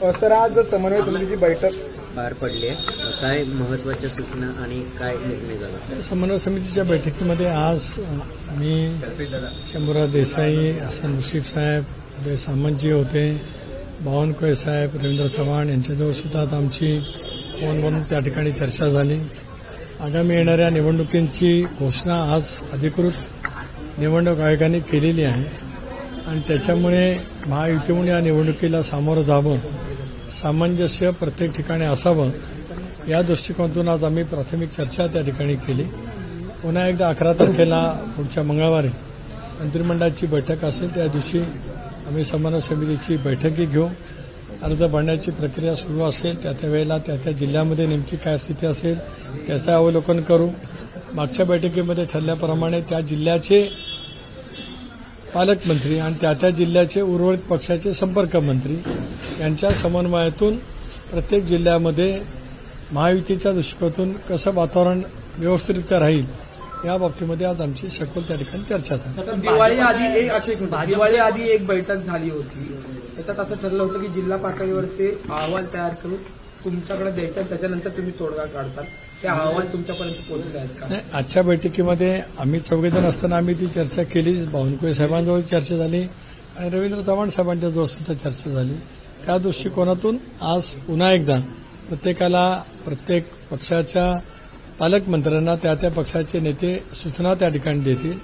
Sir, आज समन्वय समितीची बैठक पार पडली आहे. काय महत्वाच्या सूचना आणि काय निर्णय झाला? समन्वय समितीच्या बैठकीमध्ये आज मी शंभूराव देसाई, हसन मुश्रीफ साहेब, उदय सामंतजी होते, बावनकुळे साहेब, रवींद्र चव्हाण यांच्याजवळ सुद्धा आता आमची फोनवरून त्या ठिकाणी चर्चा झाली. आगामी येणाऱ्या निवडणुकींची घोषणा आज अधिकृत निवडणूक आयोगाने केलेली आहे आणि त्याच्यामुळे महायुतीमुळे या निवडणुकीला सामोरं जावं, सामंजस्य प्रत्येक ठिकाणी असावं, या दृष्टिकोनातून आज आम्ही प्राथमिक चर्चा त्या ठिकाणी केली. पुन्हा एकदा 11 तारखेला पुढच्या मंगळवारी मंत्रिमंडळाची बैठक असेल, त्या दिवशी आम्ही समन्वय समितीची बैठकही घेऊ. अर्ज भरण्याची प्रक्रिया सुरू असेल, त्या वेळेला त्या जिल्ह्यामध्ये नेमकी काय स्थिती असेल त्याचं अवलोकन करू. मागच्या बैठकीमध्ये ठरल्याप्रमाणे त्या जिल्ह्याचे पालकमंत्री आणि त्या जिल्ह्याचे उर्वरित पक्षाचे संपर्क मंत्री यांच्या समन्वयातून प्रत्येक जिल्ह्यामध्ये महायुतीच्या दृष्टिकोनातून कसं वातावरण व्यवस्थितरित्या राहील या बाबतीमध्ये आज आमची सखोल त्या ठिकाणी चर्चा झाली. दिवाळी आधी एक बैठक झाली होती. त्याच्यात असं ठरलं होतं की जिल्हा पातळीवरचे अहवाल तयार करून तुमच्याकडे द्यायचा, त्याच्यानंतर तुम्ही तोडगा काढतात. ते अहवाल तुमच्यापर्यंत पोहोचले आहेत का? नाही, आजच्या बैठकीमध्ये आम्ही चौघेजण असताना आम्ही ती चर्चा केलीच. बावनकुळे साहेबांजवळ चर्चा झाली आणि रवींद्र चव्हाण साहेबांच्याजवळ सुद्धा चर्चा झाली. त्या दृष्टिकोनातून आज पुन्हा एकदा प्रत्येकाला, प्रत्येक पक्षाच्या पालकमंत्र्यांना त्या पक्षाचे नेते सूचना त्या ठिकाणी देतील.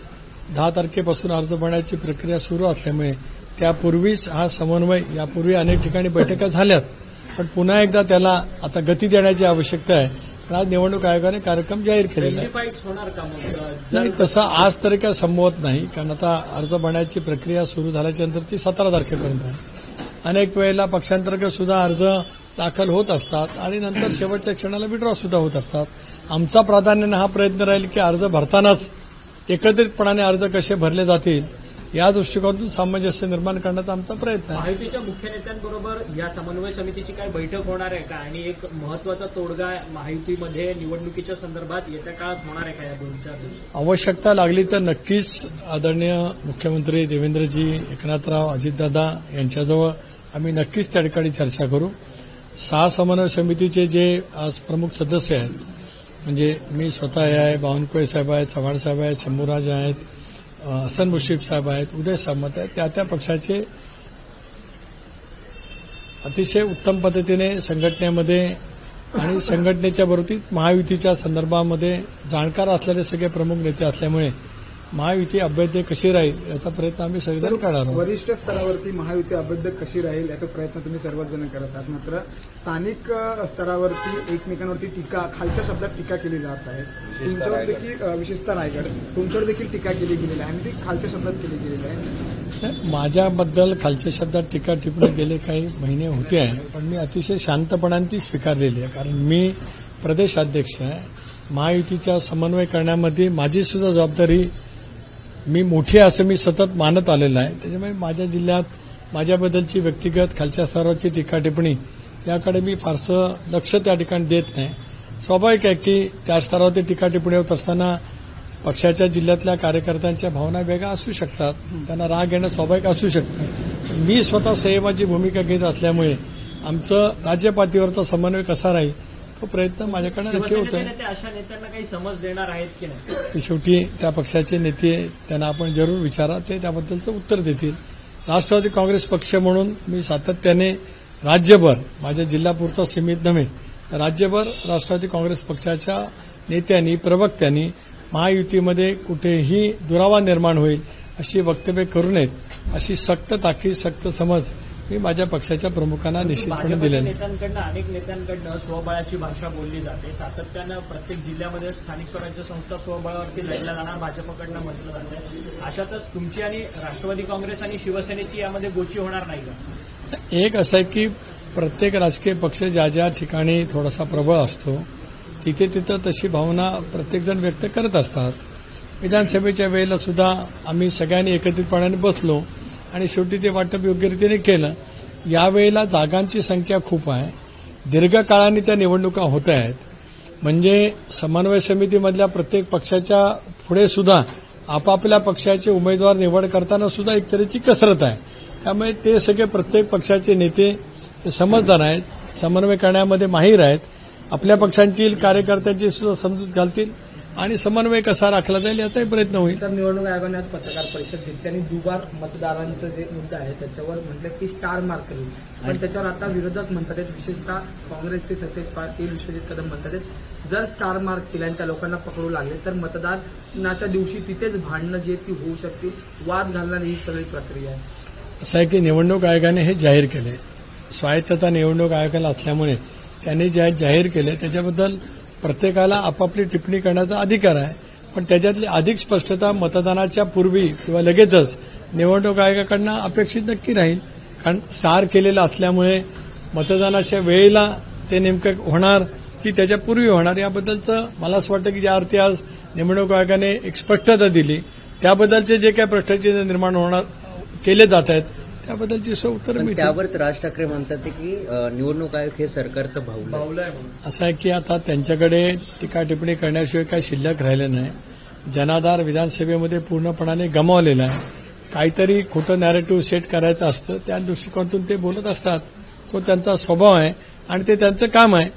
10 तारखेपासून अर्ज भरण्याची प्रक्रिया सुरू असल्यामुळे त्यापूर्वीच हा समन्वय, यापूर्वी अनेक ठिकाणी बैठका झाल्यात, पण पुन्हा एकदा त्याला आता गती देण्याची आवश्यकता आहे. आज निवडणूक आयोगाने कार्यक्रम जाहीर केलेला आहे. नाही, तसं आज तरी काय संभवत नाही, कारण आता अर्ज भरण्याची प्रक्रिया सुरू झाल्याच्यानंतर ती 17 तारखेपर्यंत आहे. अनेक वेळेला पक्षांतर्गत सुद्धा अर्ज दाखल होत असतात आणि नंतर शेवटच्या क्षणाला विड्रॉ सुद्धा होत असतात. आमचा प्राधान्याने हा प्रयत्न राहील की अर्ज भरतानाच एकत्रितपणाने अर्ज कसे भरले जातील या दृष्टिकोनातून सामंजस्य निर्माण करण्याचा आमचा प्रयत्न आहे. महायुतीच्या मुख्य नेत्यांबरोबर या समन्वय समितीची काय बैठक होणार आहे का? आणि एक महत्वाचा तोडगा महायुतीमध्ये निवडणुकीच्या संदर्भात येत्या काळात होणार आहे का या 2-4 दिवसात? आवश्यकता लागली तर नक्कीच आदरणीय मुख्यमंत्री देवेंद्रजी, एकनाथराव, अजितदादा यांच्याजवळ आम्ही नक्कीच त्या ठिकाणी चर्चा करू. 6 समन्वय समितीचे जे आज प्रमुख सदस्य आहेत, म्हणजे मी स्वतः आहे, बावनकुळे साहेब आहेत, चव्हाण साहेब आहेत, शंभूराज आहेत, हसन मुश्रीफ साहेब आहेत, उदय सामंत आहेत, त्या पक्षाचे अतिशय उत्तम पद्धतीने संघटनेमध्ये आणि संघटनेच्या बरोबरीत महायुतीच्या संदर्भामध्ये जाणकार असलेले सगळे प्रमुख नेते असल्यामुळे महायुती अभेद्य कशी राहील याचा प्रयत्न आम्ही सगळेजण करणार आहोत. वरिष्ठ स्तरावरती महायुती अभेद्य कशी राहील याचा प्रयत्न तुम्ही सर्वच जण करत आहात, मात्र स्थानिक स्तरावरती एकमेकांवरती टीका, खालच्या शब्दात टीका केली जात आहे. तुमच्यावर देखील, विशेषतः रायगड, तुमच्यावर देखील टीका केली गेलेली आहे आणि ती खालच्या शब्दात केली गेलेली आहे. माझ्याबद्दल खालच्या शब्दात टीका टिप्पणी गेले काही महिने होते आहे, पण मी अतिशय शांतपणाने ती स्वीकारलेली आहे. कारण मी प्रदेशाध्यक्ष आहे. महायुतीचा समन्वय करण्यामध्ये माझी सुद्धा जबाबदारी मी मोठी असं मी सतत मानत आलेलं आहे. त्याच्यामुळे माझ्या जिल्ह्यात माझ्याबद्दलची व्यक्तिगत खालच्या स्तरावरची टीका टिप्पणी याकडे मी फारसं लक्ष त्या ठिकाणी देत नाही. स्वाभाविक आहे की त्या स्तरावरती टीका टिप्पणी होत असताना पक्षाच्या जिल्ह्यातल्या कार्यकर्त्यांच्या भावना वेगळ्या असू शकतात, त्यांना राग येणं स्वाभाविक असू शकतं. मी स्वतः संयमाची भूमिका घेत असल्यामुळे आमचं राज्यपातळीवरचा समन्वय कसा राहील तो प्रयत्न माझ्याकडे नक्की होतोय. अशा नेत्यांना काही समज देणार आहेत की नाही? शेवटी त्या पक्षाचे नेते, त्यांना आपण जरूर विचारा, ते त्याबद्दलचं उत्तर देतील. राष्ट्रवादी काँग्रेस पक्ष म्हणून मी सातत्याने राज्यभर, माझ्या जिल्हापुरता सीमित नव्हे, राज्यभर राष्ट्रवादी काँग्रेस पक्षाच्या नेत्यांनी, प्रवक्त्यांनी महायुतीमध्ये कुठेही दुरावा निर्माण होईल अशी वक्तव्य करू नयेत, अशी सक्त ताकीद, सक्त समज मी माझ्या पक्षाच्या प्रमुखांना निश्चितपणे दिलेली. अनेक नेत्यांकडनं स्वबळाची भाषा बोलली जाते. सातत्यानं प्रत्येक जिल्ह्यामध्ये स्थानिक स्वराज्य संस्था स्वबळावरती लढल्या जाणार भाजपकडनं म्हटलं जातं. अशातच तुमची आणि राष्ट्रवादी काँग्रेस आणि शिवसेनेची यामध्ये गोची होणार नाही का? एक असं आहे की प्रत्येक राजकीय पक्ष ज्या ज्या ठिकाणी थोडासा प्रबळ असतो तिथे तशी भावना प्रत्येकजण व्यक्त करत असतात. विधानसभेच्या वेळेला सुद्धा आम्ही सगळ्यांनी एकत्रितपणाने बसलो आणि शेवटी ते वाटप योग्य रीतीने केलं. यावेळेला जागांची संख्या खूप आहे, दीर्घकाळाने त्या निवडणुका होत आहेत, म्हणजे समन्वय समितीमधल्या प्रत्येक पक्षाच्या पुढे सुद्धा आपापल्या पक्षाचे उमेदवार निवड करताना सुद्धा एक तऱ्हेची कसरत आहे. त्यामुळे ते सगळे प्रत्येक पक्षाचे नेते ते समजदार आहेत, समन्वय करण्यामध्ये माहीर आहेत, आपल्या पक्षांची कार्यकर्त्यांची सुद्धा समजूत घालतील आणि समन्वय कसा राखला जाईल याचाही प्रयत्न होईल. तर निवडणूक आयोगाने आज पत्रकार परिषद घेतली त्यांनी दुबार मतदारांचं जे मुद्दा आहे त्याच्यावर म्हटलं की स्टार मार्क करेल, पण त्याच्यावर आता विरोधक म्हणतात आहेत, विशेषतः काँग्रेसचे सतेज पाटील, विश्वजित कदम म्हणतात आहेत, जर स्टार मार्क केले आणि त्या लोकांना पकडू लागले तर मतदानाच्या दिवशी तिथेच भांडणं जे ती होऊ शकतील, वाद घालणारी ही सगळी प्रक्रिया आहे. असं आहे की निवडणूक आयोगाने हे जाहीर केले, स्वायत्तता निवडणूक आयोगाला असल्यामुळे त्यांनी जे जाहीर केले त्याच्याबद्दल प्रत्येकाला आपापली टिप्पणी करण्याचा अधिकार आहे, पण त्याच्यातली अधिक स्पष्टता मतदानाच्या पूर्वी किंवा लगेचच निवडणूक आयोगाकडनं अपेक्षित नक्की राहील. कारण स्टार केलेलं असल्यामुळे मतदानाच्या वेळेला ते नेमकं होणार की त्याच्यापूर्वी होणार याबद्दलचं मला असं वाटतं की ज्या अर्थी आज निवडणूक आयोगाने एक स्पष्टता दिली त्याबद्दलचे जे काही प्रश्नाचे निर्माण होणार केले जात आहेत त्याबद्दलची उत्तर मिळतील. त्यावर राज ठाकरे म्हणतात की निवडणूक आयोग हे सरकारचं भावलं आहे. असं आहे की आता त्यांच्याकडे टीका टिप्पणी करण्याशिवाय काही शिल्लक राहिलं नाही. जनाधार विधानसभेमध्ये पूर्णपणाने गमावलेला आहे. काहीतरी खोटं नॅरेटिव्ह सेट करायचं असतं त्या दृष्टिकोनातून ते बोलत असतात. तो त्यांचा स्वभाव आहे आणि ते त्यांचं काम आहे.